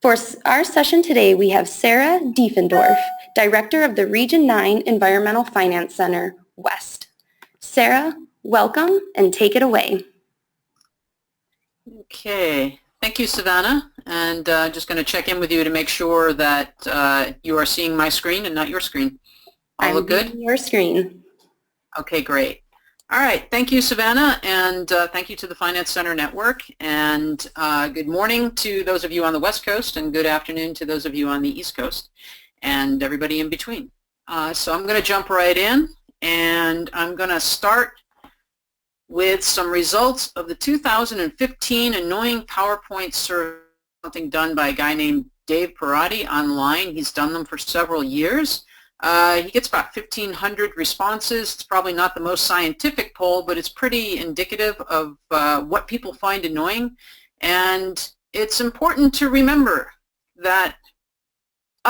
our session today, we have Sarah Diefendorf, Director of the Region 9 Environmental Finance Center, West. Sarah, welcome and take it away. Okay, thank you, Savannah. And just going to check in with you to make sure that you are seeing my screen and not your screen. All look good? Your screen. Okay, great. All right, thank you, Savannah, and thank you to the Finance Center Network, and good morning to those of you on the West Coast, and good afternoon to those of you on the East Coast, and everybody in between. So I'm going to jump right in, and I'm going to start with some results of the 2015 Annoying PowerPoint Survey, something done by a guy named Dave Perotti online. He's done them for several years. He gets about 1,500 responses. It's probably not the most scientific poll, but it's pretty indicative of what people find annoying. And it's important to remember that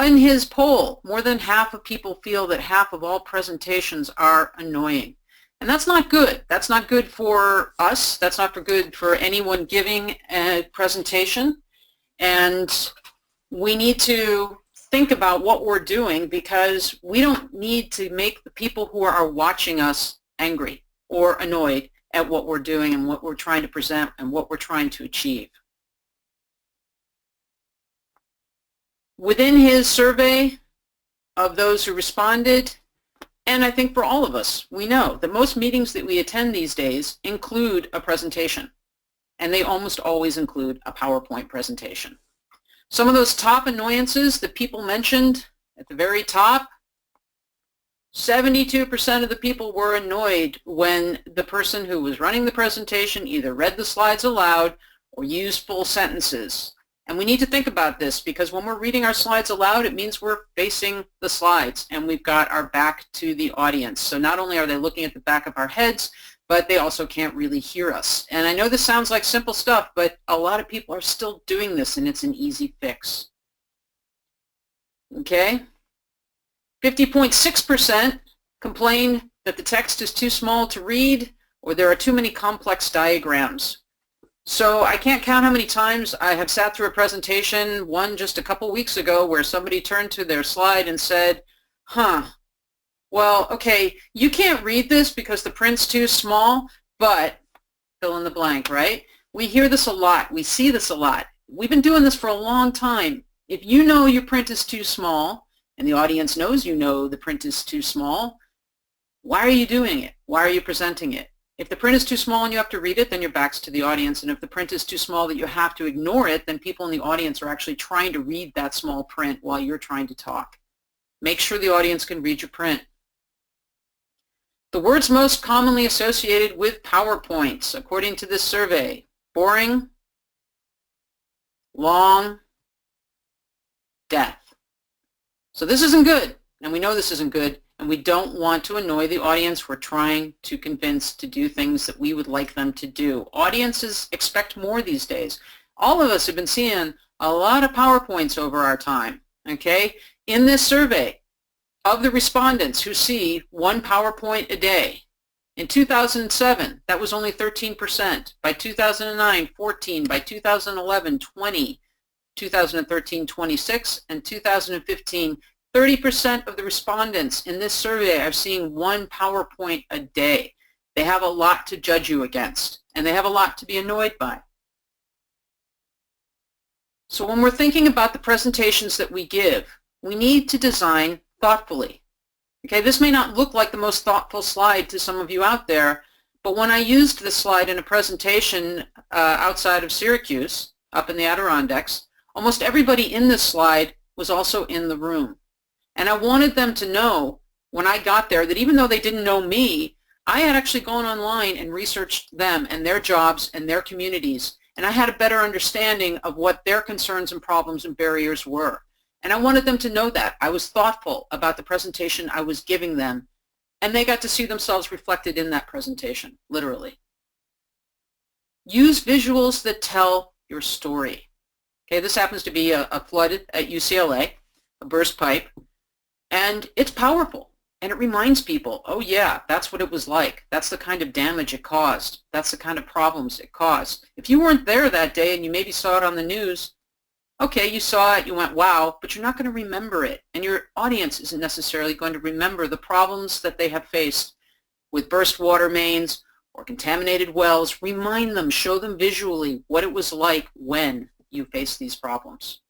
in his poll, more than half of people feel that half of all presentations are annoying. And that's not good. That's not good for us. That's not good for anyone giving a presentation. And we need to think about what we're doing, because we don't need to make the people who are watching us angry or annoyed at what we're doing and what we're trying to present and what we're trying to achieve. Within his survey of those who responded, and I think for all of us, we know that most meetings that we attend these days include a presentation, and they almost always include a PowerPoint presentation. Some of those top annoyances that people mentioned at the very top, 72% of the people were annoyed when the person who was running the presentation either read the slides aloud or used full sentences. And we need to think about this, because when we're reading our slides aloud, it means we're facing the slides and we've got our back to the audience. So not only are they looking at the back of our heads, but they also can't really hear us. And I know this sounds like simple stuff, but a lot of people are still doing this, and it's an easy fix. Okay? 50.6% complain that the text is too small to read, or there are too many complex diagrams. So I can't count how many times I have sat through a presentation, one just a couple weeks ago, where somebody turned to their slide and said, well, okay, you can't read this because the print's too small, but fill in the blank, right? We hear this a lot. We see this a lot. We've been doing this for a long time. If you know your print is too small, and the audience knows you know the print is too small, why are you doing it? Why are you presenting it? If the print is too small and you have to read it, then your back's to the audience. And if the print is too small that you have to ignore it, then people in the audience are actually trying to read that small print while you're trying to talk. Make sure the audience can read your print. The words most commonly associated with PowerPoints, according to this survey: boring, long, death. So this isn't good, and we know this isn't good, and we don't want to annoy the audience we're trying to convince to do things that we would like them to do. Audiences expect more these days. All of us have been seeing a lot of PowerPoints over our time, okay? In this survey, of the respondents who see one PowerPoint a day, in 2007, that was only 13%. By 2009, 14. By 2011, 20. 2013, 26. And 2015, 30% of the respondents in this survey are seeing one PowerPoint a day. They have a lot to judge you against, and they have a lot to be annoyed by. So when we're thinking about the presentations that we give, we need to design thoughtfully. Okay, this may not look like the most thoughtful slide to some of you out there, but when I used this slide in a presentation outside of Syracuse, up in the Adirondacks, almost everybody in this slide was also in the room. And I wanted them to know when I got there that even though they didn't know me, I had actually gone online and researched them and their jobs and their communities, and I had a better understanding of what their concerns and problems and barriers were. And I wanted them to know that. I was thoughtful about the presentation I was giving them, and they got to see themselves reflected in that presentation, literally. Use visuals that tell your story. Okay, this happens to be a flood at UCLA, a burst pipe, and it's powerful. And it reminds people, oh yeah, that's what it was like. That's the kind of damage it caused. That's the kind of problems it caused. If you weren't there that day and you maybe saw it on the news, Okay, you saw it, you went, wow, but you're not going to remember it. And your audience isn't necessarily going to remember the problems that they have faced with burst water mains or contaminated wells. Remind them, show them visually what it was like when you faced these problems.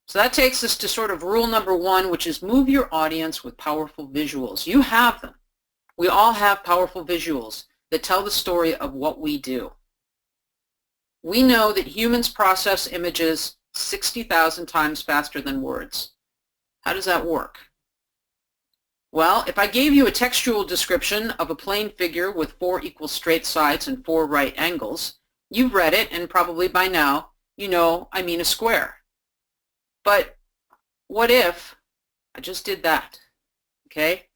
So that takes us to sort of rule number one, which is move your audience with powerful visuals. You have them. We all have powerful visuals that tell the story of what we do. We know that humans process images 60,000 times faster than words. How does that work? Well, if I gave you a textual description of a plane figure with 4 equal straight sides and 4 right angles, you've read it, and probably by now you know I mean a square. But what if I just did that? Okay?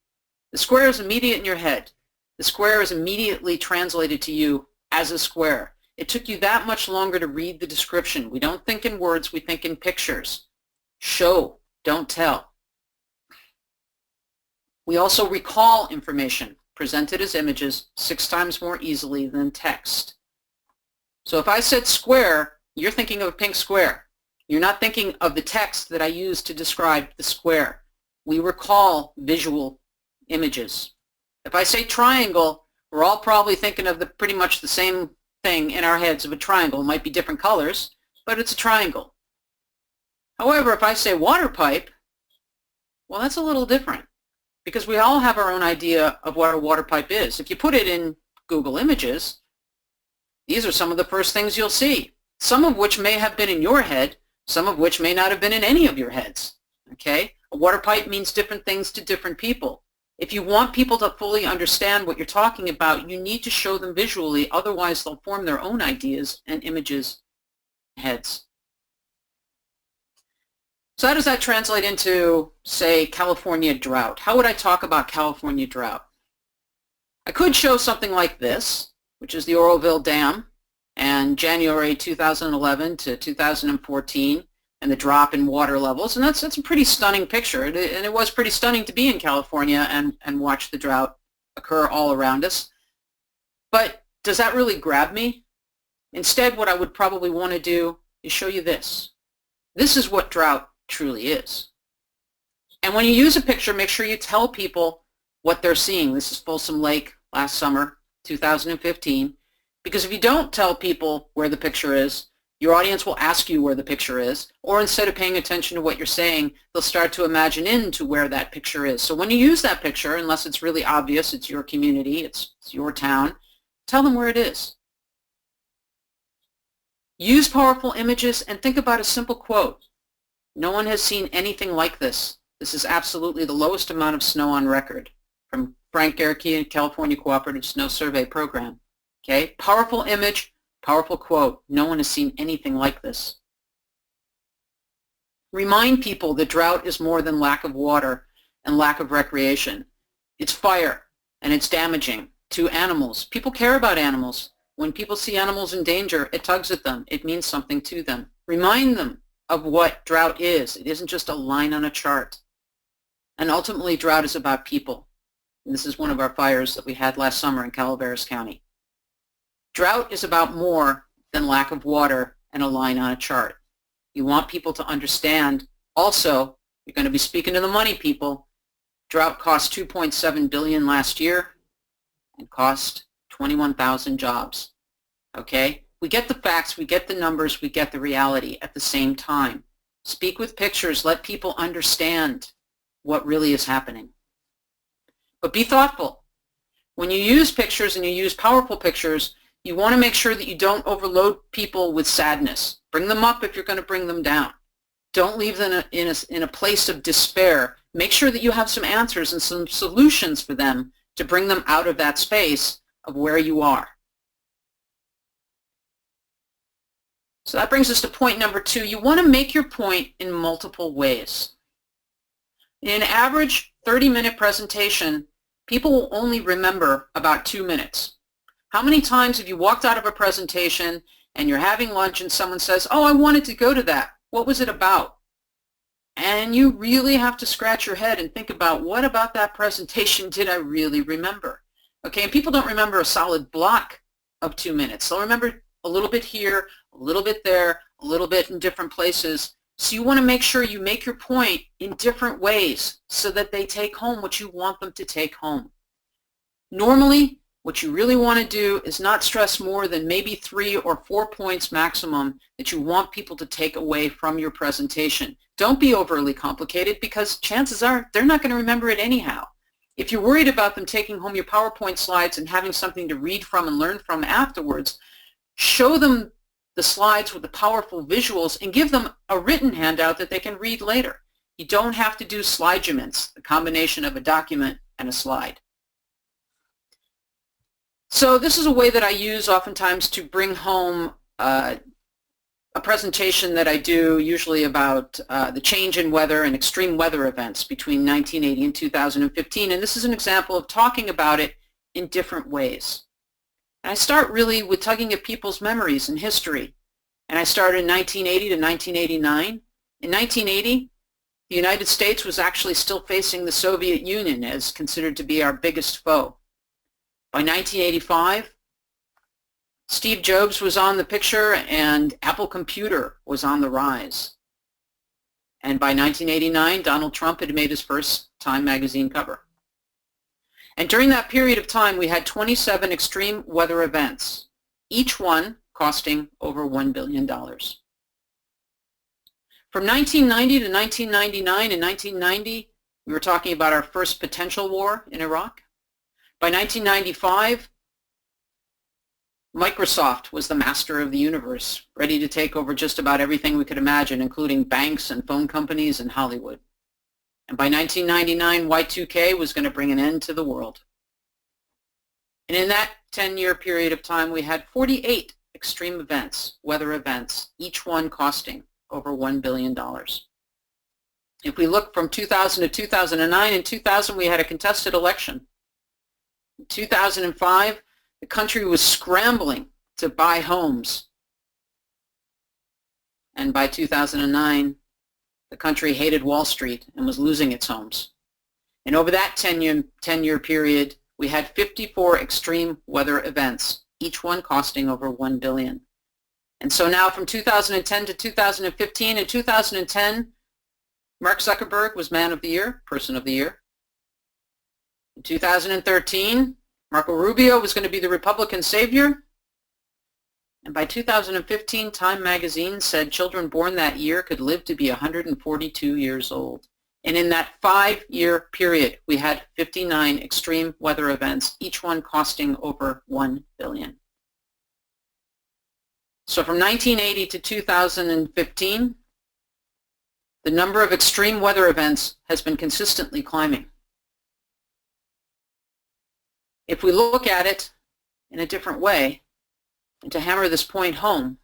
The square is immediate in your head. The square is immediately translated to you as a square. It took you that much longer to read the description. We don't think in words, we think in pictures. Show, don't tell. We also recall information presented as images 6 times more easily than text. So if I said square, you're thinking of a pink square. You're not thinking of the text that I used to describe the square. We recall visual images. If I say triangle, we're all probably thinking of pretty much the same thing in our heads of a triangle. It might be different colors, but it's a triangle. However, if I say water pipe, well, that's a little different because we all have our own idea of what a water pipe is. If you put it in Google Images, these are some of the first things you'll see, some of which may have been in your head, some of which may not have been in any of your heads. Okay? A water pipe means different things to different people. If you want people to fully understand what you're talking about, you need to show them visually, otherwise they'll form their own ideas and images in heads. So how does that translate into, say, California drought? How would I talk about California drought? I could show something like this, which is the Oroville Dam, and January 2011 to 2014, and the drop in water levels, and that's a pretty stunning picture, and it was pretty stunning to be in California and watch the drought occur all around us. But does that really grab me? Instead, what I would probably want to do is show you this. This is what drought truly is. And when you use a picture, make sure you tell people what they're seeing. This is Folsom Lake last summer, 2015, because if you don't tell people where the picture is, your audience will ask you where the picture is, or instead of paying attention to what you're saying, they'll start to imagine into where that picture is. So when you use that picture, unless it's really obvious, it's your community, it's your town, tell them where it is. Use powerful images and think about a simple quote. No one has seen anything like this. This is absolutely the lowest amount of snow on record, from Frank Gerke and California Cooperative Snow Survey Program. Okay, powerful image, powerful quote. No one has seen anything like this. Remind people that drought is more than lack of water and lack of recreation. It's fire, and it's damaging to animals. People care about animals. When people see animals in danger, it tugs at them. It means something to them. Remind them of what drought is. It isn't just a line on a chart. And ultimately, drought is about people. And this is one of our fires that we had last summer in Calaveras County. Drought is about more than lack of water and a line on a chart. You want people to understand. Also, you're going to be speaking to the money people. Drought cost $2.7 billion last year and cost 21,000 jobs. Okay? We get the facts, we get the numbers, we get the reality at the same time. Speak with pictures. Let people understand what really is happening. But be thoughtful. When you use pictures and you use powerful pictures, you want to make sure that you don't overload people with sadness. Bring them up if you're going to bring them down. Don't leave them in a place of despair. Make sure that you have some answers and some solutions for them to bring them out of that space of where you are. So that brings us to point number 2. You want to make your point in multiple ways. In an average 30-minute presentation, people will only remember about 2 minutes. How many times have you walked out of a presentation and you're having lunch and someone says, oh, I wanted to go to that. What was it about? And you really have to scratch your head and think about, what about that presentation did I really remember? Okay, and people don't remember a solid block of 2 minutes. They'll remember a little bit here, a little bit there, a little bit in different places. So you want to make sure you make your point in different ways so that they take home what you want them to take home. Normally, what you really want to do is not stress more than maybe 3 or 4 points maximum that you want people to take away from your presentation. Don't be overly complicated because chances are they're not going to remember it anyhow. If you're worried about them taking home your PowerPoint slides and having something to read from and learn from afterwards, show them the slides with the powerful visuals and give them a written handout that they can read later. You don't have to do slideguments, the combination of a document and a slide. So this is a way that I use oftentimes to bring home a presentation that I do usually about the change in weather and extreme weather events between 1980 and 2015. And this is an example of talking about it in different ways. And I start really with tugging at people's memories and history. And I started in 1980 to 1989. In 1980, the United States was actually still facing the Soviet Union as considered to be our biggest foe. By 1985, Steve Jobs was on the picture and Apple Computer was on the rise. And by 1989, Donald Trump had made his first Time magazine cover. And during that period of time, we had 27 extreme weather events, each one costing over $1 billion. From 1990 to 1999, in 1990, we were talking about our first potential war in Iraq. By 1995, Microsoft was the master of the universe, ready to take over just about everything we could imagine, including banks and phone companies and Hollywood. And by 1999, Y2K was going to bring an end to the world. And in that 10-year period of time, we had 48 extreme events, weather events, each one costing over $1 billion. If we look from 2000 to 2009, in 2000 we had a contested election. In 2005, the country was scrambling to buy homes. And by 2009, the country hated Wall Street and was losing its homes. And over that 10-year period, we had 54 extreme weather events, each one costing over $1 billion. And so now from 2010 to 2015, in 2010, Mark Zuckerberg was Man of the Year, Person of the Year. In 2013, Marco Rubio was going to be the Republican savior. And by 2015, Time magazine said children born that year could live to be 142 years old. And in that 5-year period, we had 59 extreme weather events, each one costing over $1 billion. So from 1980 to 2015, the number of extreme weather events has been consistently climbing. If we look at it in a different way, and to hammer this point home,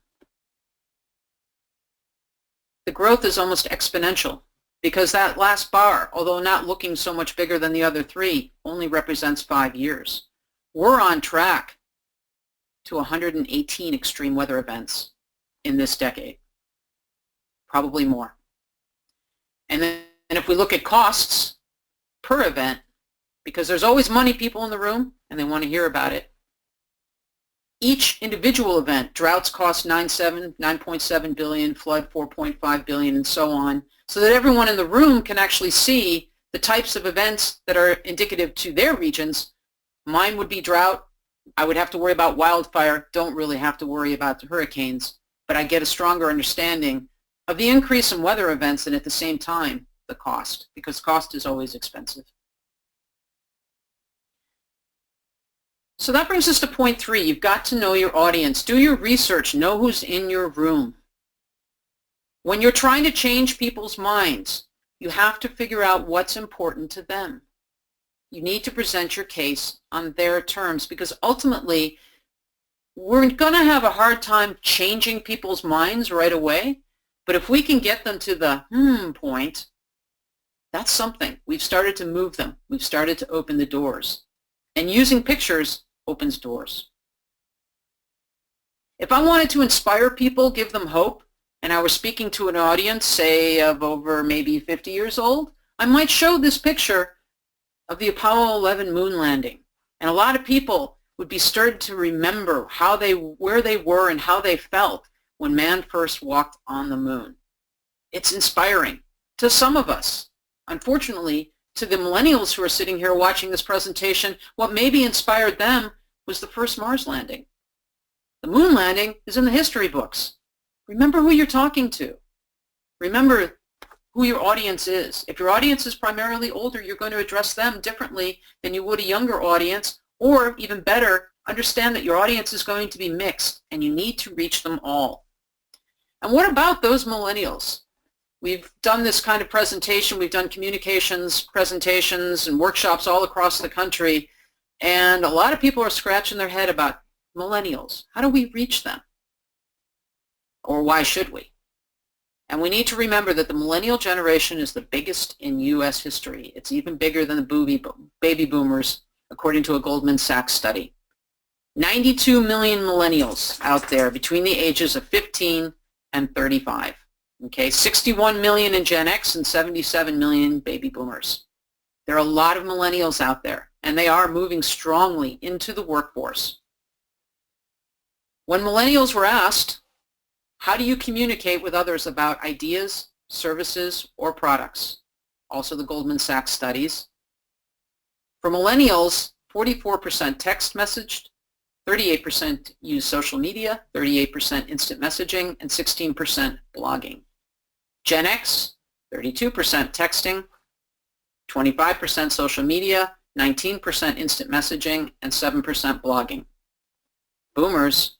the growth is almost exponential because that last bar, although not looking so much bigger than the other three, only represents 5 years. We're on track to 118 extreme weather events in this decade, probably more. And if we look at costs per event, because there's always money people in the room and they want to hear about it, each individual event, droughts cost $9.7 billion, flood $4.5 billion, and so on, so that everyone in the room can actually see the types of events that are indicative to their regions. Mine would be drought. I would have to worry about wildfire. Don't really have to worry about the hurricanes, but I get a stronger understanding of the increase in weather events and at the same time the cost, because cost is always expensive. So that brings us to point 3. You've got to know your audience. Do your research. Know who's in your room. When you're trying to change people's minds, you have to figure out what's important to them. You need to present your case on their terms because ultimately we're going to have a hard time changing people's minds right away. But if we can get them to the point, that's something. We've started to move them. We've started to open the doors. And using pictures opens doors. If I wanted to inspire people, give them hope, and I was speaking to an audience, say, of over maybe 50 years old, I might show this picture of the Apollo 11 moon landing. And a lot of people would be stirred to remember where they were and how they felt when man first walked on the moon. It's inspiring to some of us. Unfortunately, to the millennials who are sitting here watching this presentation, what maybe inspired them was the first Mars landing. The moon landing is in the history books. Remember who you're talking to. Remember who your audience is. If your audience is primarily older, you're going to address them differently than you would a younger audience, or even better, understand that your audience is going to be mixed and you need to reach them all. And what about those millennials? We've done this kind of presentation. We've done communications presentations and workshops all across the country, and a lot of people are scratching their head about millennials. How do we reach them? Or why should we? And we need to remember that the millennial generation is the biggest in U.S. history. It's even bigger than the baby boomers, according to a Goldman Sachs study. 92 million millennials out there between the ages of 15 and 35. Okay, 61 million in Gen X and 77 million baby boomers. There are a lot of millennials out there, and they are moving strongly into the workforce. When millennials were asked, how do you communicate with others about ideas, services, or products? Also the Goldman Sachs studies. For millennials, 44% text messaged, 38% use social media, 38% instant messaging, and 16% blogging. Gen X, 32% texting, 25% social media, 19% instant messaging, and 7% blogging. Boomers,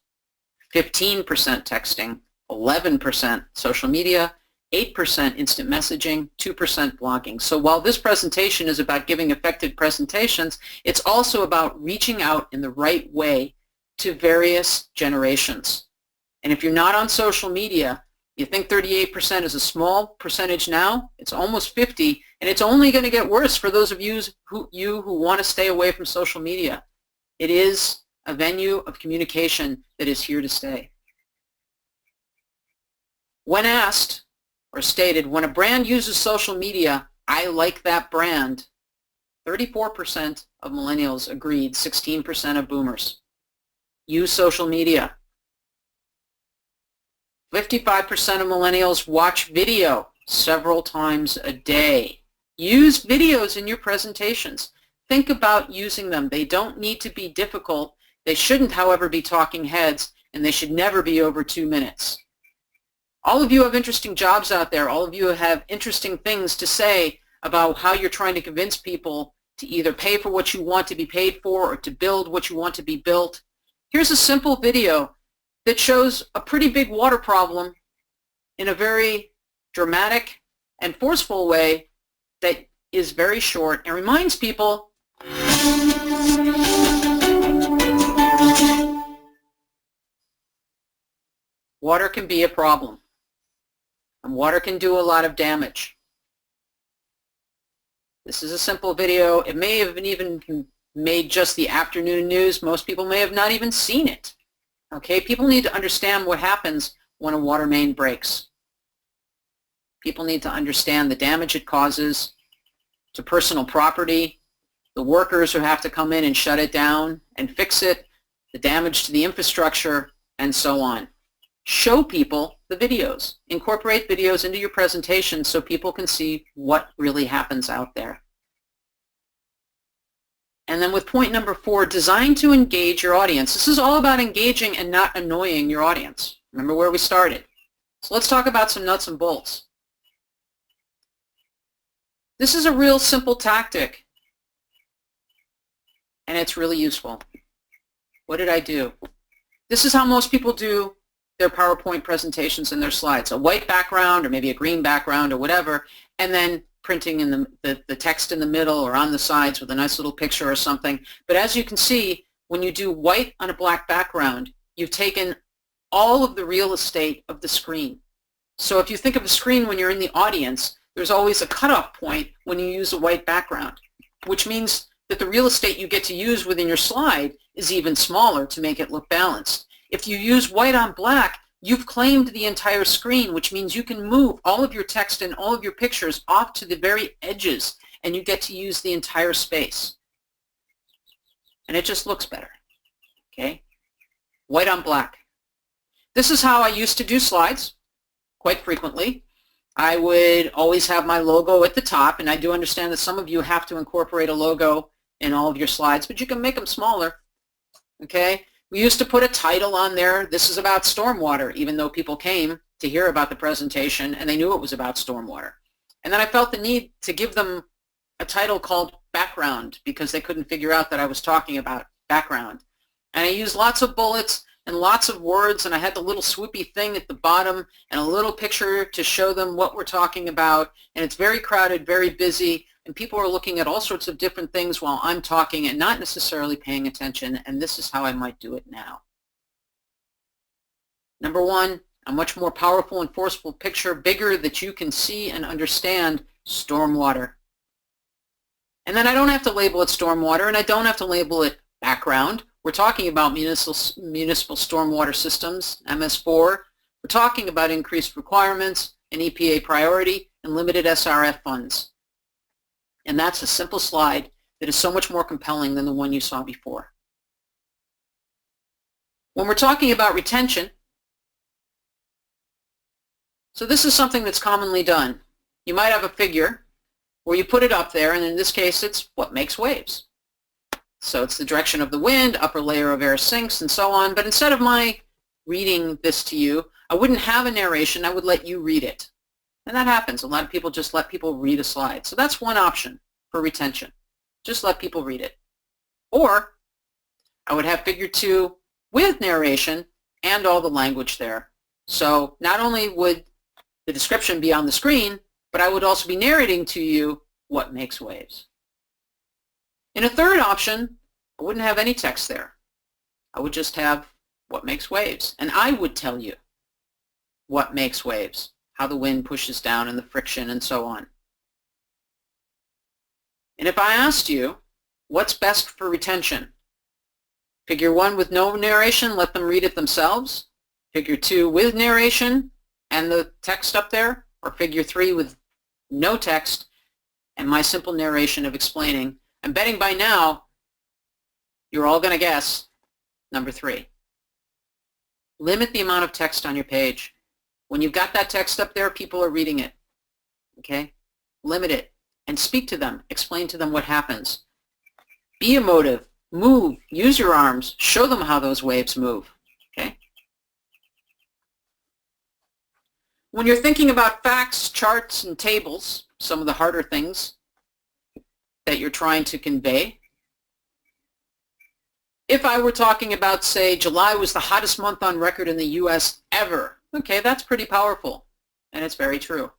15% texting, 11% social media, 8% instant messaging, 2% blogging. So while this presentation is about giving effective presentations, it's also about reaching out in the right way to various generations. And if you're not on social media, you think 38% is a small percentage now, it's almost 50, and it's only going to get worse for those of you who want to stay away from social media. It is a venue of communication that is here to stay. When asked or stated, when a brand uses social media, I like that brand, 34% of millennials agreed, 16% of boomers. Use social media. 55% of millennials watch video several times a day. Use videos in your presentations. Think about using them. They don't need to be difficult. They shouldn't, however, be talking heads, and they should never be over 2 minutes. All of you have interesting jobs out there. All of you have interesting things to say about how you're trying to convince people to either pay for what you want to be paid for or to build what you want to be built. Here's a simple video that shows a pretty big water problem in a very dramatic and forceful way that is very short and reminds people water can be a problem, and water can do a lot of damage. This is a simple video. It may have even made just the afternoon news. Most people may have not even seen it. Okay, people need to understand what happens when a water main breaks. People need to understand the damage it causes to personal property, the workers who have to come in and shut it down and fix it, the damage to the infrastructure, and so on. Show people the videos. Incorporate videos into your presentation so people can see what really happens out there. And then with point number 4, design to engage your audience. This is all about engaging and not annoying your audience. Remember where we started. So let's talk about some nuts and bolts. This is a real simple tactic, and it's really useful. What did I do? This is how most people do their PowerPoint presentations and their slides. A white background or maybe a green background or whatever, and then printing in the text in the middle or on the sides with a nice little picture or something. But as you can see, when you do white on a black background, you've taken all of the real estate of the screen. So if you think of a screen when you're in the audience, there's always a cutoff point when you use a white background, which means that the real estate you get to use within your slide is even smaller to make it look balanced. If you use white on black, you've claimed the entire screen, which means you can move all of your text and all of your pictures off to the very edges, and you get to use the entire space. And it just looks better, okay? White on black. This is how I used to do slides quite frequently. I would always have my logo at the top, and I do understand that some of you have to incorporate a logo in all of your slides, but you can make them smaller, okay? We used to put a title on there. This is about stormwater, even though people came to hear about the presentation and they knew it was about stormwater. And then I felt the need to give them a title called background because they couldn't figure out that I was talking about background. And I used lots of bullets and lots of words, and I had the little swoopy thing at the bottom and a little picture to show them what we're talking about. And it's very crowded, very busy, and people are looking at all sorts of different things while I'm talking and not necessarily paying attention, and this is how I might do it now. Number one, a much more powerful and forceful picture, bigger, that you can see and understand stormwater. And then I don't have to label it stormwater, and I don't have to label it background. We're talking about municipal stormwater systems, MS4. We're talking about increased requirements, an EPA priority, and limited SRF funds. And that's a simple slide that is so much more compelling than the one you saw before. When we're talking about retention, so this is something that's commonly done. You might have a figure where you put it up there, and in this case it's what makes waves. So it's the direction of the wind, upper layer of air sinks, and so on. But instead of my reading this to you, I wouldn't have a narration. I would let you read it. And that happens. A lot of people just let people read a slide. So that's one option for retention. Just let people read it. Or I would have figure 2 with narration and all the language there. So not only would the description be on the screen, but I would also be narrating to you what makes waves. In a third option, I wouldn't have any text there. I would just have what makes waves. And I would tell you what makes waves, how the wind pushes down and the friction and so on. And if I asked you, what's best for retention? Figure 1 with no narration, let them read it themselves. Figure 2 with narration and the text up there. Or figure 3 with no text and my simple narration of explaining. I'm betting by now you're all going to guess number 3. Limit the amount of text on your page. When you've got that text up there, people are reading it. Okay? Limit it and speak to them. Explain to them what happens. Be emotive. Move. Use your arms. Show them how those waves move. Okay? When you're thinking about facts, charts, and tables, some of the harder things that you're trying to convey. If I were talking about, say, July was the hottest month on record in the U.S. ever, okay, that's pretty powerful, and it's very true.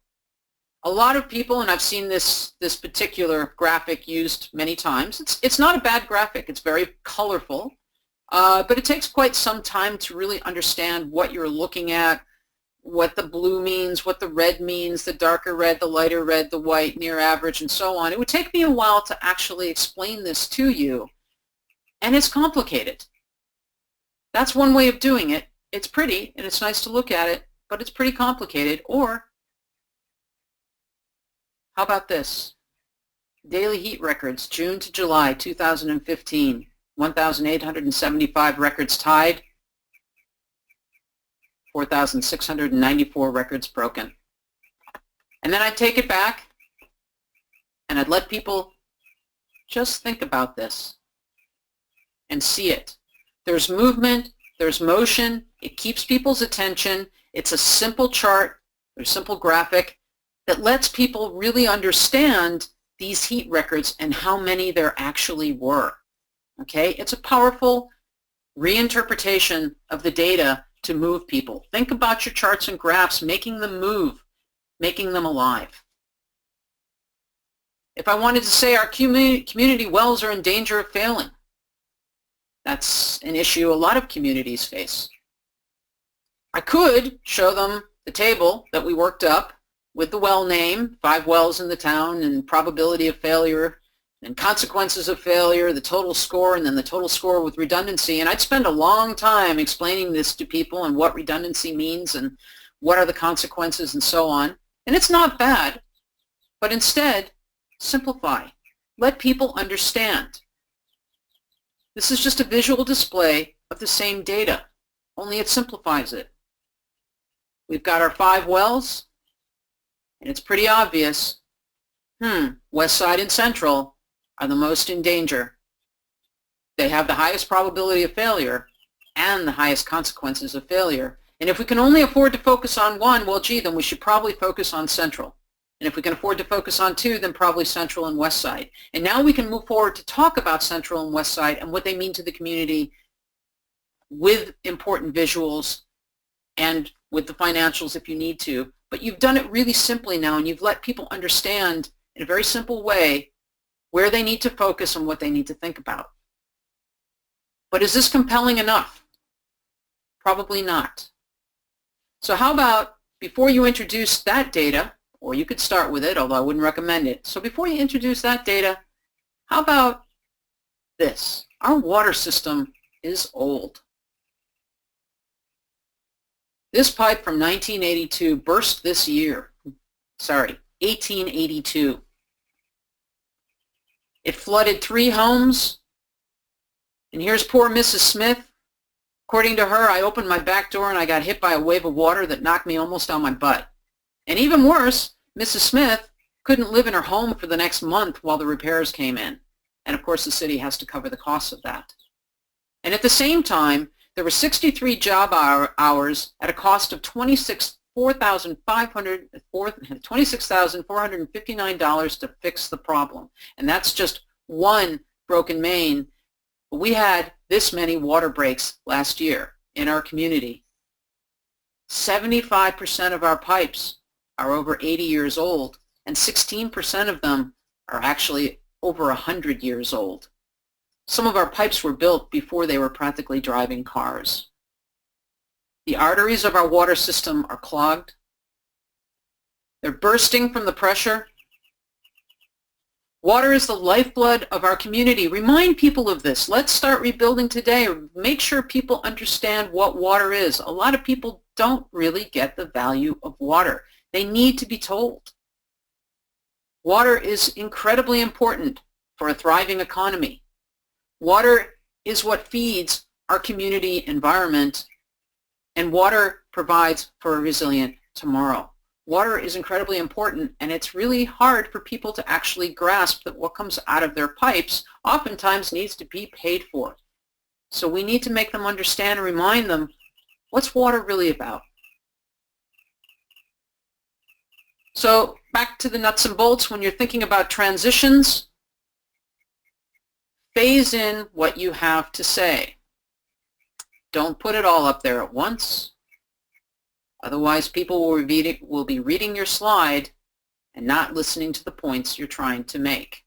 A lot of people, and I've seen this particular graphic used many times, it's not a bad graphic, it's very colorful, but it takes quite some time to really understand what you're looking at, what the blue means, what the red means, the darker red, the lighter red, the white, near average, and so on. It would take me a while to actually explain this to you, and it's complicated. That's one way of doing it. It's pretty, and it's nice to look at it, but it's pretty complicated. Or, how about this? Daily heat records, June to July 2015, 1,875 records tied, 4,694 records broken. And then I'd take it back and I'd let people just think about this and see it. There's movement, there's motion, it keeps people's attention, it's a simple chart or simple graphic that lets people really understand these heat records and how many there actually were. Okay? It's a powerful reinterpretation of the data to move people. Think about your charts and graphs, making them move, making them alive. If I wanted to say our community wells are in danger of failing, that's an issue a lot of communities face. I could show them the table that we worked up with the well name, 5 wells in the town, and probability of failure, and consequences of failure, the total score, and then the total score with redundancy. And I'd spend a long time explaining this to people and what redundancy means and what are the consequences and so on. And it's not bad, but instead, simplify. Let people understand. This is just a visual display of the same data, only it simplifies it. We've got our 5 wells, and it's pretty obvious. West Side and Central are the most in danger. They have the highest probability of failure and the highest consequences of failure. And if we can only afford to focus on one, well, gee, then we should probably focus on Central. And if we can afford to focus on 2, then probably Central and West Side. And now we can move forward to talk about Central and West Side and what they mean to the community with important visuals and with the financials if you need to. But you've done it really simply now, and you've let people understand in a very simple way where they need to focus and what they need to think about. But is this compelling enough? Probably not. So how about, before you introduce that data, or you could start with it, although I wouldn't recommend it. So before you introduce that data, how about this? Our water system is old. This pipe from 1982 burst this year. 1882. It flooded 3 homes. And here's poor Mrs. Smith. According to her, I opened my back door and I got hit by a wave of water that knocked me almost on my butt. And even worse, Mrs. Smith couldn't live in her home for the next month while the repairs came in. And of course, the city has to cover the costs of that. And at the same time, there were 63 job hours at a cost of $26,459 to fix the problem. And that's just one broken main. We had this many water breaks last year in our community. 75% of our pipes are over 80 years old, and 16% of them are actually over 100 years old. Some of our pipes were built before they were practically driving cars. The arteries of our water system are clogged. They're bursting from the pressure. Water is the lifeblood of our community. Remind people of this. Let's start rebuilding today. Make sure people understand what water is. A lot of people don't really get the value of water. They need to be told. Water is incredibly important for a thriving economy. Water is what feeds our community environment, and water provides for a resilient tomorrow. Water is incredibly important, and it's really hard for people to actually grasp that what comes out of their pipes oftentimes needs to be paid for. So we need to make them understand and remind them, what's water really about? So back to the nuts and bolts, when you're thinking about transitions, phase in what you have to say. Don't put it all up there at once. Otherwise, people will be reading your slide and not listening to the points you're trying to make.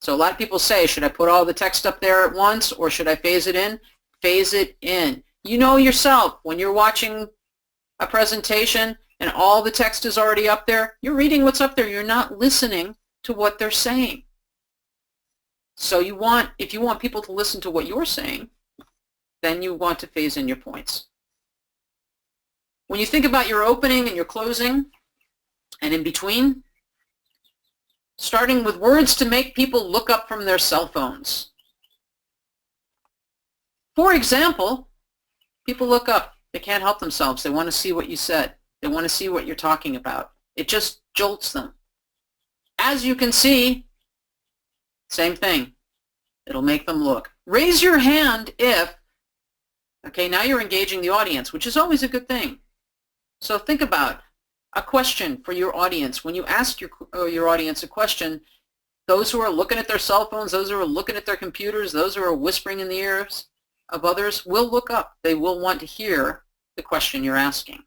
So a lot of people say, should I put all the text up there at once or should I phase it in? Phase it in. You know yourself, when you're watching a presentation and all the text is already up there, you're reading what's up there. You're not listening to what they're saying. So if you want people to listen to what you're saying, then you want to phase in your points. When you think about your opening and your closing and in between, starting with words to make people look up from their cell phones. For example, people look up. They can't help themselves. They want to see what you said. They want to see what you're talking about. It just jolts them. As you can see, same thing. It'll make them look. Raise your hand if, okay, now you're engaging the audience, which is always a good thing. So think about a question for your audience. When you ask your audience a question, those who are looking at their cell phones, those who are looking at their computers, those who are whispering in the ears of others will look up. They will want to hear the question you're asking.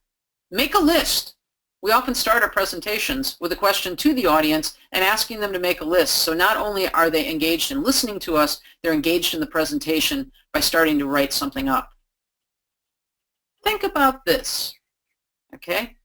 Make a list. We often start our presentations with a question to the audience and asking them to make a list. So not only are they engaged in listening to us, they're engaged in the presentation by starting to write something up. Think about this. Okay?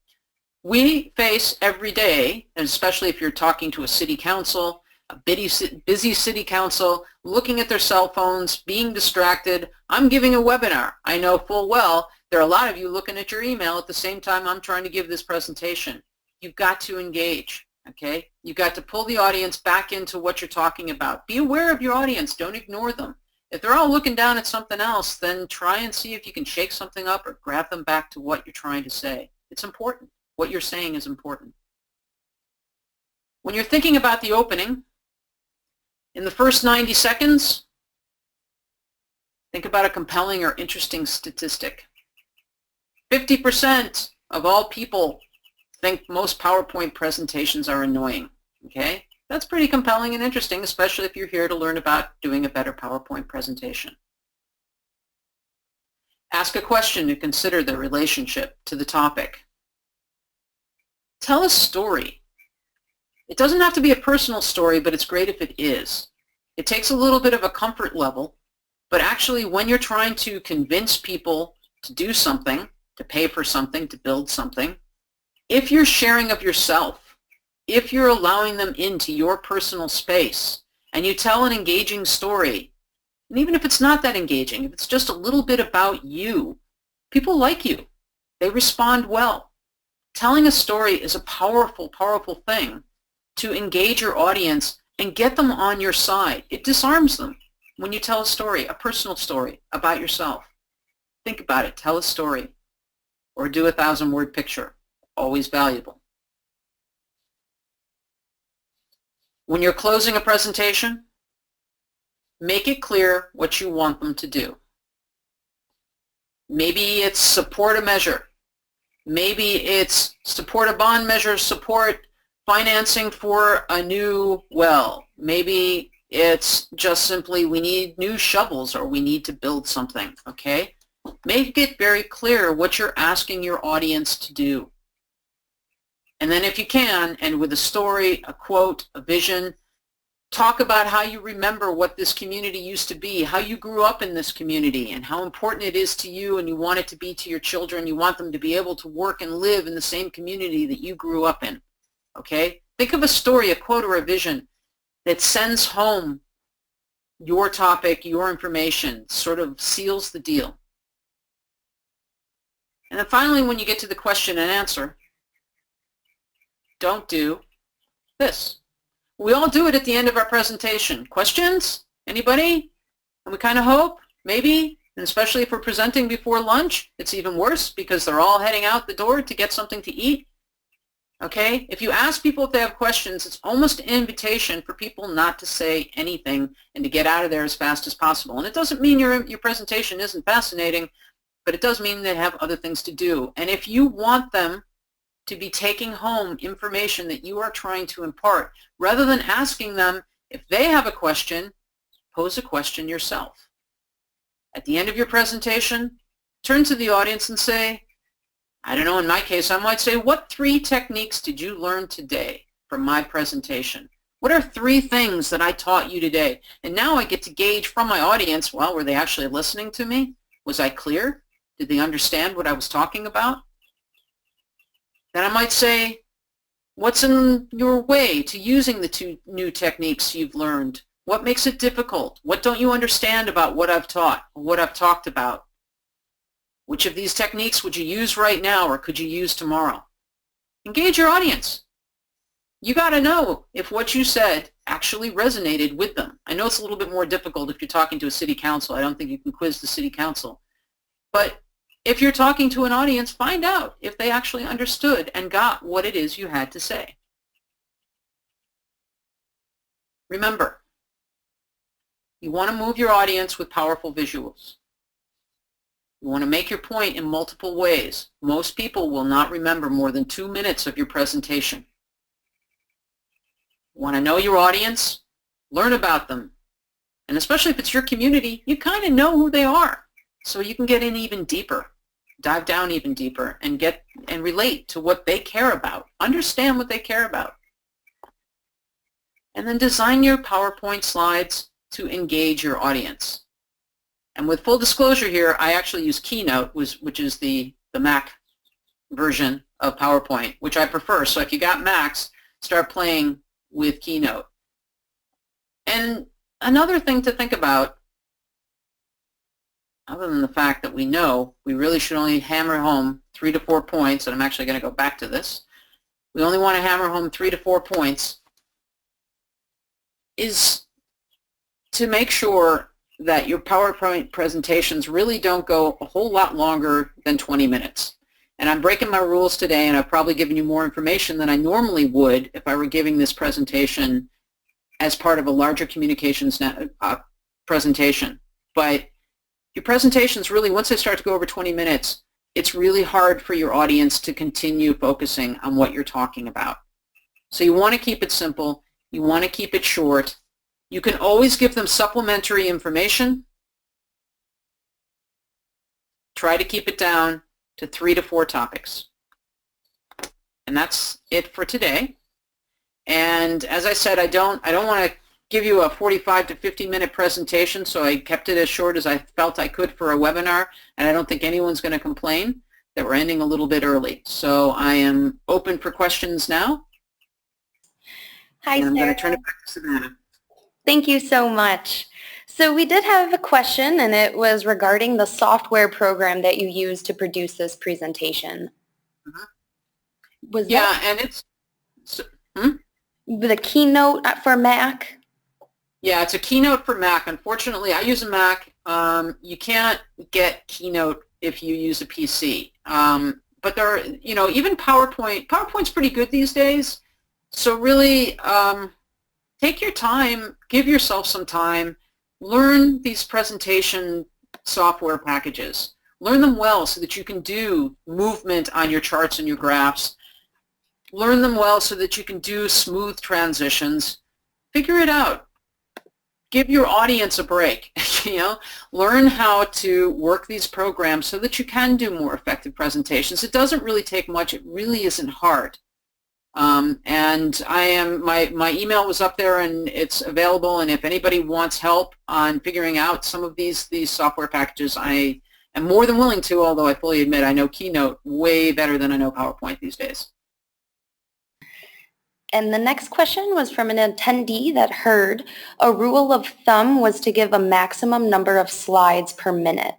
We face every day, and especially if you're talking to a city council, a busy city council, looking at their cell phones, being distracted. I'm giving a webinar. I know full well there are a lot of you looking at your email at the same time I'm trying to give this presentation. You've got to engage, okay? You've got to pull the audience back into what you're talking about. Be aware of your audience. Don't ignore them. If they're all looking down at something else, then try and see if you can shake something up or grab them back to what you're trying to say. It's important. What you're saying is important. When you're thinking about the opening, in the first 90 seconds, think about a compelling or interesting statistic. 50% of all people think most PowerPoint presentations are annoying. Okay? That's pretty compelling and interesting, especially if you're here to learn about doing a better PowerPoint presentation. Ask a question to consider the relationship to the topic. Tell a story. It doesn't have to be a personal story, but it's great if it is. It takes a little bit of a comfort level, but actually when you're trying to convince people to do something, to pay for something, to build something, if you're sharing of yourself, if you're allowing them into your personal space, and you tell an engaging story, and even if it's not that engaging, if it's just a little bit about you, people like you. They respond well. Telling a story is a powerful, powerful thing to engage your audience and get them on your side. It disarms them when you tell a story, a personal story about yourself. Think about it. Tell a story or do a 1,000-word picture. Always valuable. When you're closing a presentation, make it clear what you want them to do. Maybe it's support a measure. Maybe it's support a bond measure, support financing for a new well. Maybe it's just simply we need new shovels or we need to build something, okay? Make it very clear what you're asking your audience to do. And then if you can, and with a story, a quote, a vision, talk about how you remember what this community used to be, how you grew up in this community, and how important it is to you and you want it to be to your children. You want them to be able to work and live in the same community that you grew up in. Okay? Think of a story, a quote, or a vision that sends home your topic, your information, sort of seals the deal. And then finally, when you get to the question and answer, don't do this. We all do it at the end of our presentation. Questions? Anybody? And we kind of hope, maybe, and especially if we're presenting before lunch, it's even worse because they're all heading out the door to get something to eat. Okay? If you ask people if they have questions, it's almost an invitation for people not to say anything and to get out of there as fast as possible. And it doesn't mean your presentation isn't fascinating, but it does mean they have other things to do. And if you want them to be taking home information that you are trying to impart, rather than asking them if they have a question, pose a question yourself. At the end of your presentation, turn to the audience and say, I don't know, in my case, I might say, what 3 techniques did you learn today from my presentation? What are 3 things that I taught you today? And now I get to gauge from my audience, well, were they actually listening to me? Was I clear? Did they understand what I was talking about? Then I might say, what's in your way to using the 2 new techniques you've learned? What makes it difficult? What don't you understand about what I've taught, or what I've talked about? Which of these techniques would you use right now or could you use tomorrow? Engage your audience. You got to know if what you said actually resonated with them. I know it's a little bit more difficult if you're talking to a city council. I don't think you can quiz the city council. But if you're talking to an audience, find out if they actually understood and got what it is you had to say. Remember, you want to move your audience with powerful visuals. You want to make your point in multiple ways. Most people will not remember more than 2 minutes of your presentation. You want to know your audience? Learn about them. And especially if it's your community, you kind of know who they are. So you can get in even deeper, dive down even deeper, and relate to what they care about. Understand what they care about. And then design your PowerPoint slides to engage your audience. And with full disclosure here, I actually use Keynote, which is the Mac version of PowerPoint, which I prefer. So if you got Macs, start playing with Keynote. And another thing to think about, other than the fact that we know we really should only hammer home 3 to 4 points, and I'm actually going to go back to this, we only want to hammer home 3 to 4 points, is to make sure that your PowerPoint presentations really don't go a whole lot longer than 20 minutes. And I'm breaking my rules today, and I've probably given you more information than I normally would if I were giving this presentation as part of a larger communications presentation. But your presentations really, once they start to go over 20 minutes, it's really hard for your audience to continue focusing on what you're talking about. So you want to keep it simple. You want to keep it short. You can always give them supplementary information. Try to keep it down to 3 to 4 topics. And that's it for today. And as I said, I don't want to give you a 45 to 50-minute presentation, so I kept it as short as I felt I could for a webinar, and I don't think anyone's going to complain that we're ending a little bit early. So I am open for questions now. Hi, and I'm Sarah. going to turn it back to Savannah. Thank you so much. So we did have a question, and it was regarding the software program that you used to produce this presentation. Was Yeah, and it's... the Keynote for Mac? Yeah, it's a Keynote for Mac. Unfortunately, I use a Mac. You can't get Keynote if you use a PC. But there are, even PowerPoint's pretty good these days. So really, take your time, give yourself some time, learn these presentation software packages. Learn them well so that you can do movement on your charts and your graphs. Learn them well so that you can do smooth transitions. Figure it out. Give your audience a break. Learn how to work these programs so that you can do more effective presentations. It doesn't really take much. It really isn't hard. And my email was up there and it's available, and if anybody wants help on figuring out some of these software packages, I am more than willing to, although I fully admit I know Keynote way better than I know PowerPoint these days. And the next question was from an attendee that heard a rule of thumb was to give a maximum number of slides per minute.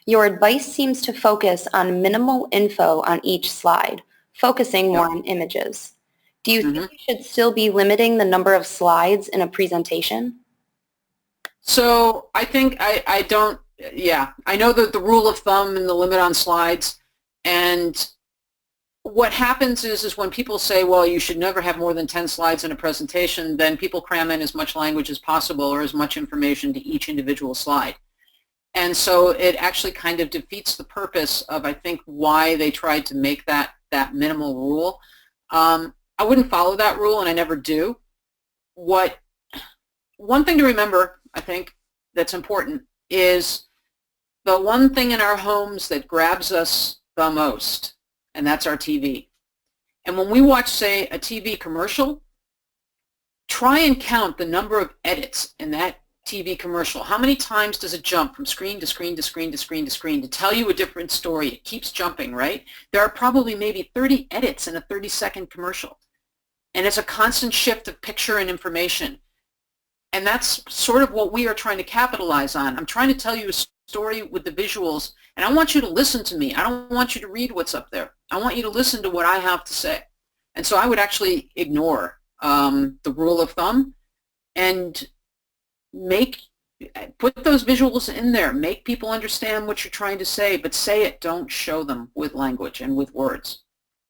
Your advice seems to focus on minimal info on each slide, focusing more on images. Do you think you should still be limiting the number of slides in a presentation? So I think I know the rule of thumb and the limit on slides, and what happens is when people say, well, you should never have more than 10 slides in a presentation, then people cram in as much language as possible or as much information to each individual slide. And so it actually kind of defeats the purpose of, I think, why they tried to make that minimal rule. I wouldn't follow that rule, and I never do. One thing to remember, I think, that's important is the one thing in our homes that grabs us the most, and that's our TV. And when we watch, say, a TV commercial, try and count the number of edits in that TV commercial. How many times does it jump from screen to screen to screen to screen to screen to tell you a different story? It keeps jumping, right? There are probably maybe 30 edits in a 30-second commercial. And it's a constant shift of picture and information. And that's sort of what we are trying to capitalize on. I'm trying to tell you a story with the visuals, and I want you to listen to me. I don't want you to read what's up there. I want you to listen to what I have to say. And so I would actually ignore the rule of thumb and put those visuals in there. Make people understand what you're trying to say, but say it. Don't show them with language and with words.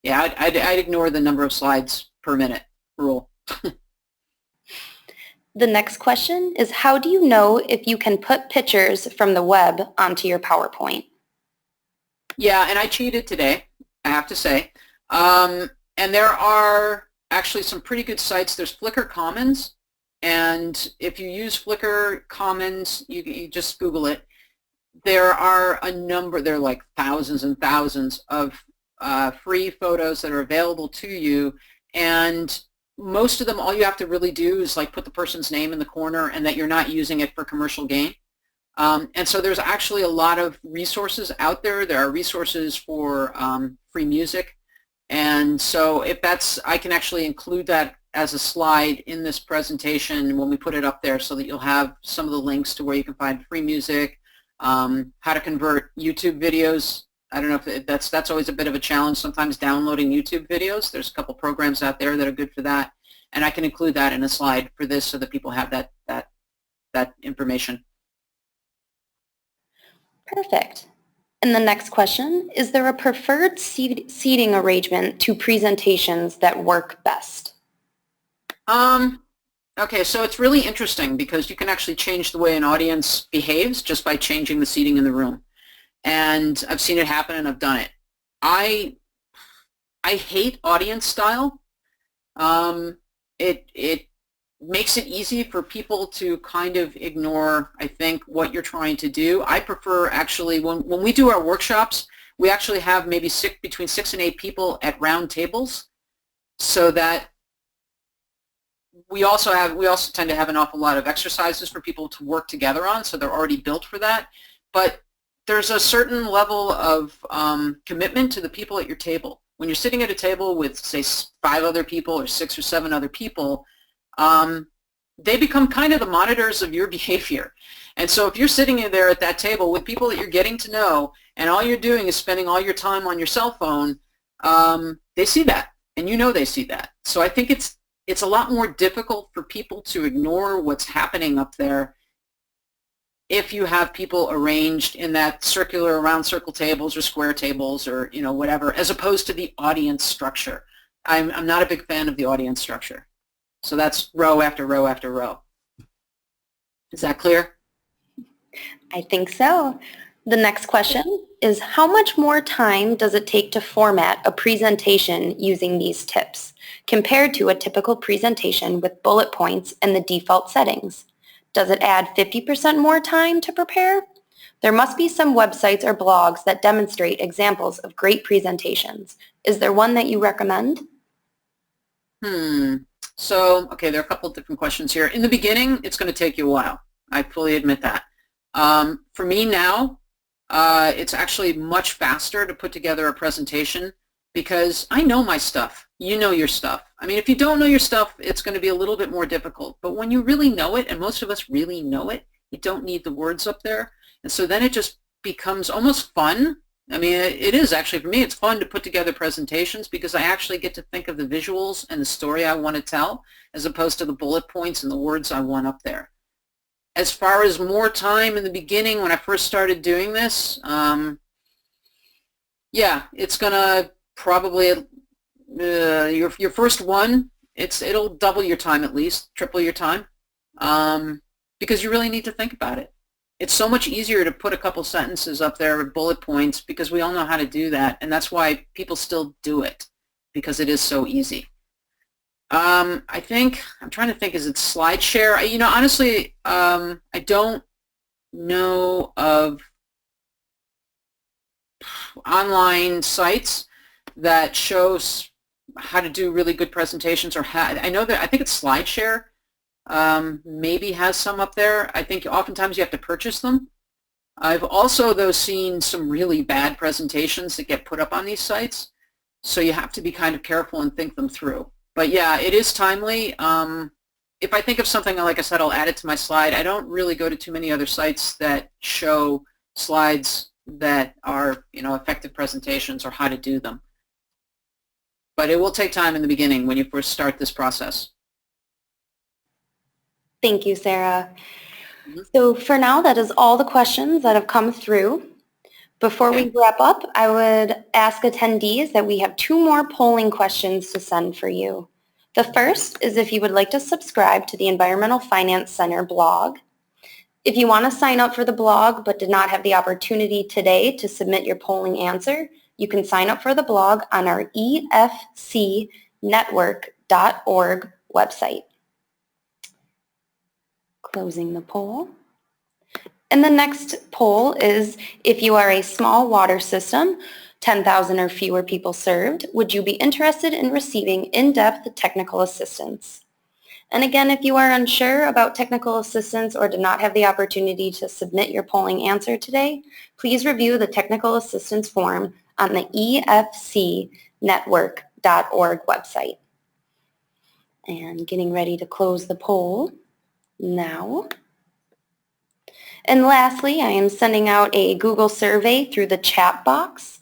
Yeah, I'd ignore the number of slides per minute rule. The next question is, how do you know if you can put pictures from the web onto your PowerPoint? Yeah, and I cheated today, I have to say. And there are actually some pretty good sites. There's Flickr Commons, and if you use Flickr Commons, you just Google it. There are there are like thousands and thousands of free photos that are available to you, and most of them, all you have to really do is like put the person's name in the corner and that you're not using it for commercial gain. And so there's actually a lot of resources out there. There are resources for free music. And so I can actually include that as a slide in this presentation when we put it up there so that you'll have some of the links to where you can find free music, how to convert YouTube videos. I don't know if that's always a bit of a challenge, sometimes downloading YouTube videos. There's a couple programs out there that are good for that. And I can include that in a slide for this so that people have that information. Perfect. And the next question, is there a preferred seating arrangement to presentations that work best? Okay, so it's really interesting because you can actually change the way an audience behaves just by changing the seating in the room. And I've seen it happen and I've done it. I hate audience style. It makes it easy for people to kind of ignore, I think, what you're trying to do. I prefer actually, when we do our workshops, we actually have maybe between 6 and 8 people at round tables, so that we also tend to have an awful lot of exercises for people to work together on, so they're already built for that. But there's a certain level of commitment to the people at your table. When you're sitting at a table with, say, 5 other people or 6 or 7 other people, they become kind of the monitors of your behavior. And so if you're sitting in there at that table with people that you're getting to know, and all you're doing is spending all your time on your cell phone, they see that, and you know they see that. So I think it's a lot more difficult for people to ignore what's happening up there if you have people arranged in that circular, round circle tables or square tables or whatever, as opposed to the audience structure. I'm not a big fan of the audience structure. So that's row after row after row. Is that clear? I think so. The next question is, how much more time does it take to format a presentation using these tips compared to a typical presentation with bullet points and the default settings? Does it add 50% more time to prepare? There must be some websites or blogs that demonstrate examples of great presentations. Is there one that you recommend? So, okay, there are a couple of different questions here. In the beginning, it's going to take you a while. I fully admit that. For me now, it's actually much faster to put together a presentation because I know my stuff. You know your stuff. I mean, if you don't know your stuff, it's going to be a little bit more difficult. But when you really know it, and most of us really know it, you don't need the words up there. And so then it just becomes almost fun. I mean, it is actually, for me, it's fun to put together presentations because I actually get to think of the visuals and the story I want to tell as opposed to the bullet points and the words I want up there. As far as more time in the beginning, when I first started doing this, yeah, it's going to probably, your first one, it'll double your time at least, triple your time, because you really need to think about it. It's so much easier to put a couple sentences up there with bullet points because we all know how to do that, and that's why people still do it, because it is so easy. I'm trying to think, is it SlideShare? Honestly, I don't know of online sites that shows how to do really good presentations, or I think it's SlideShare. Maybe has some up there. I think oftentimes you have to purchase them. I've also, though, seen some really bad presentations that get put up on these sites, so you have to be kind of careful and think them through. But yeah, it is timely. If I think of something, like I said, I'll add it to my slide. I don't really go to too many other sites that show slides that are, effective presentations or how to do them. But it will take time in the beginning when you first start this process. Thank you, Sarah. So for now, that is all the questions that have come through. Before we wrap up, I would ask attendees that we have 2 more polling questions to send for you. The first is if you would like to subscribe to the Environmental Finance Center blog. If you want to sign up for the blog but did not have the opportunity today to submit your polling answer, you can sign up for the blog on our efcnetwork.org website. Closing the poll. And the next poll is, if you are a small water system, 10,000 or fewer people served, would you be interested in receiving in-depth technical assistance? And again, if you are unsure about technical assistance or did not have the opportunity to submit your polling answer today, please review the technical assistance form on the efcnetwork.org website. And getting ready to close the poll now. And lastly, I am sending out a Google survey through the chat box.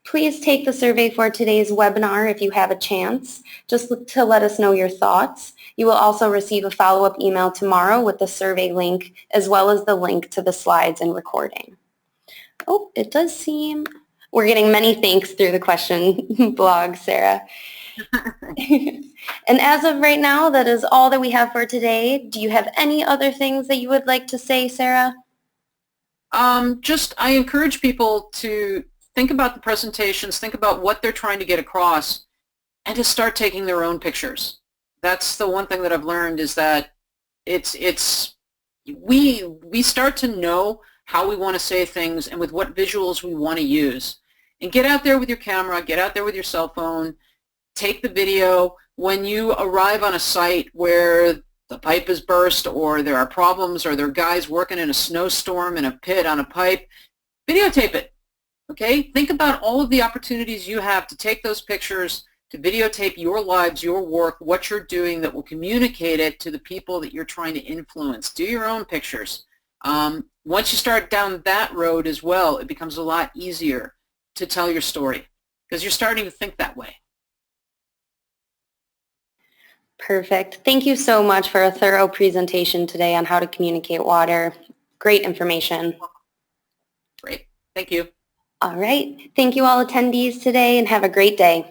Please take the survey for today's webinar if you have a chance, just to let us know your thoughts. You will also receive a follow-up email tomorrow with the survey link, as well as the link to the slides and recording. Oh, it does seem we're getting many thanks through the question blog, Sarah. And as of right now, that is all that we have for today. Do you have any other things that you would like to say, Sarah? I encourage people to think about the presentations, think about what they're trying to get across, and to start taking their own pictures. That's the one thing that I've learned, is that we start to know how we want to say things and with what visuals we want to use. And get out there with your camera, get out there with your cell phone, take the video. When you arrive on a site where the pipe is burst, or there are problems, or there are guys working in a snowstorm in a pit on a pipe, videotape it, okay? Think about all of the opportunities you have to take those pictures, to videotape your lives, your work, what you're doing, that will communicate it to the people that you're trying to influence. Do your own pictures. Once you start down that road as well, it becomes a lot easier to tell your story, because you're starting to think that way. Perfect. Thank you so much for a thorough presentation today on how to communicate water. Great information. Great. Thank you. All right. Thank you all attendees today, and have a great day.